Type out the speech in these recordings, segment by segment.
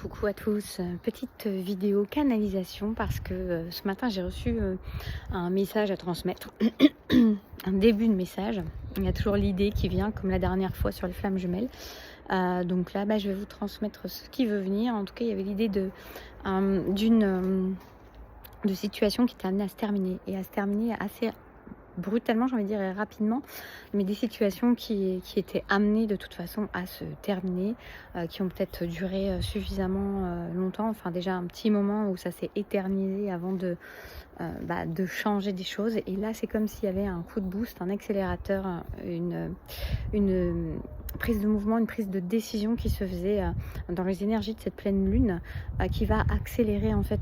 Coucou à tous, petite vidéo canalisation parce que ce matin j'ai reçu un message à transmettre, un début de message. Il y a toujours l'idée qui vient comme la dernière fois sur les flammes jumelles. Donc là je vais vous transmettre ce qui veut venir. En tout cas il y avait l'idée de situation qui était amenée à se terminer et à se terminer assez brutalement, j'ai envie de dire, et rapidement, mais des situations qui étaient amenées de toute façon à se terminer, qui ont peut-être duré suffisamment longtemps, enfin déjà un petit moment où ça s'est éternisé avant de changer des choses. Et là, c'est comme s'il y avait un coup de boost, un accélérateur, une prise de mouvement, une prise de décision qui se faisait dans les énergies de cette pleine lune, qui va accélérer en fait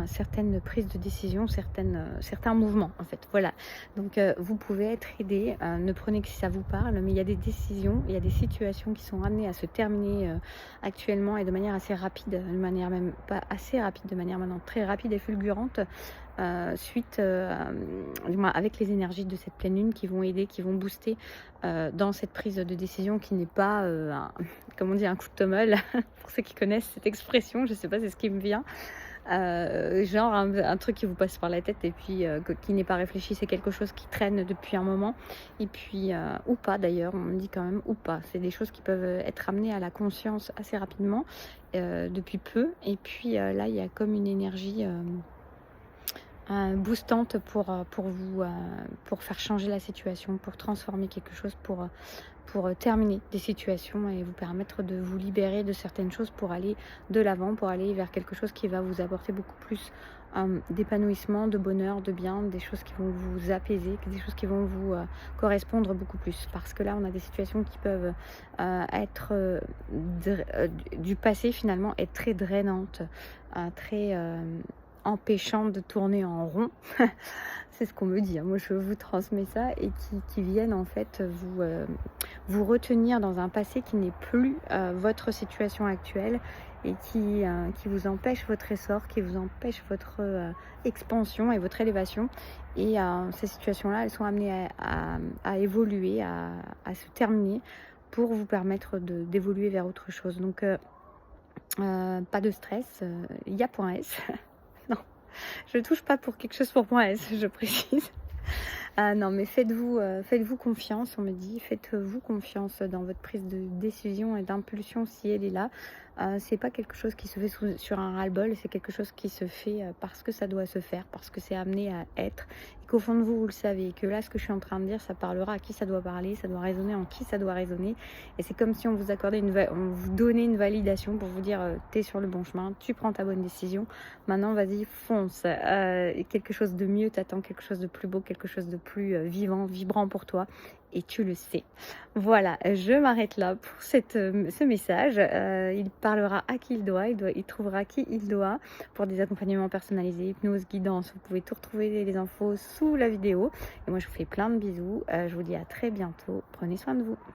certaines prises de décision, certains mouvements en fait. Voilà. Donc vous pouvez être aidé, ne prenez que si ça vous parle, mais il y a des décisions, il y a des situations qui sont amenées à se terminer actuellement et de manière assez rapide, de manière même pas assez rapide, de manière maintenant très rapide et fulgurante, du moins avec les énergies de cette pleine lune qui vont aider, qui vont booster dans cette prise de décision qui n'est pas, comme on dit, un coup de tommel. Pour ceux qui connaissent cette expression, je ne sais pas, c'est ce qui me vient. Genre un truc qui vous passe par la tête et puis qui n'est pas réfléchi, c'est quelque chose qui traîne depuis un moment et puis ou pas d'ailleurs, on me dit quand même ou pas. C'est des choses qui peuvent être amenées à la conscience assez rapidement, depuis peu. Et puis là, il y a comme une énergie boostante pour vous, pour faire changer la situation, pour transformer quelque chose, pour terminer des situations et vous permettre de vous libérer de certaines choses pour aller de l'avant, pour aller vers quelque chose qui va vous apporter beaucoup plus d'épanouissement, de bonheur, de bien, des choses qui vont vous apaiser, des choses qui vont vous correspondre beaucoup plus. Parce que là, on a des situations qui peuvent être du passé finalement, être très drainantes, très empêchant de tourner en rond. C'est ce qu'on me dit, hein. Moi je vous transmets ça et qui viennent en fait vous retenir dans un passé qui n'est plus votre situation actuelle et qui vous empêche votre essor, qui vous empêche votre expansion et votre élévation. Et ces situations-là, elles sont amenées à évoluer, à se terminer pour vous permettre d'évoluer vers autre chose. Donc pas de stress, il y a point S. Non, je touche pas pour quelque chose pour moi, je précise. Ah non, mais faites-vous confiance, on me dit. Faites-vous confiance dans votre prise de décision et d'impulsion si elle est là. C'est pas quelque chose qui se fait sur un ras-le-bol, c'est quelque chose qui se fait parce que ça doit se faire, parce que c'est amené à être. Et qu'au fond de vous, vous le savez. Et que là, ce que je suis en train de dire, ça parlera à qui ça doit parler, ça doit résonner en qui ça doit résonner. Et c'est comme si on vous accordait on vous donnait une validation pour vous dire t'es sur le bon chemin, tu prends ta bonne décision. Maintenant, vas-y, fonce. Quelque chose de mieux t'attend, quelque chose de plus beau, quelque chose de plus vivant, vibrant pour toi. Et tu le sais. Voilà, je m'arrête là pour ce message. Il parlera à qui il trouvera qui il doit pour des accompagnements personnalisés, hypnose, guidance. Vous pouvez tout retrouver les infos sous la vidéo. Et moi, je vous fais plein de bisous. Je vous dis à très bientôt. Prenez soin de vous.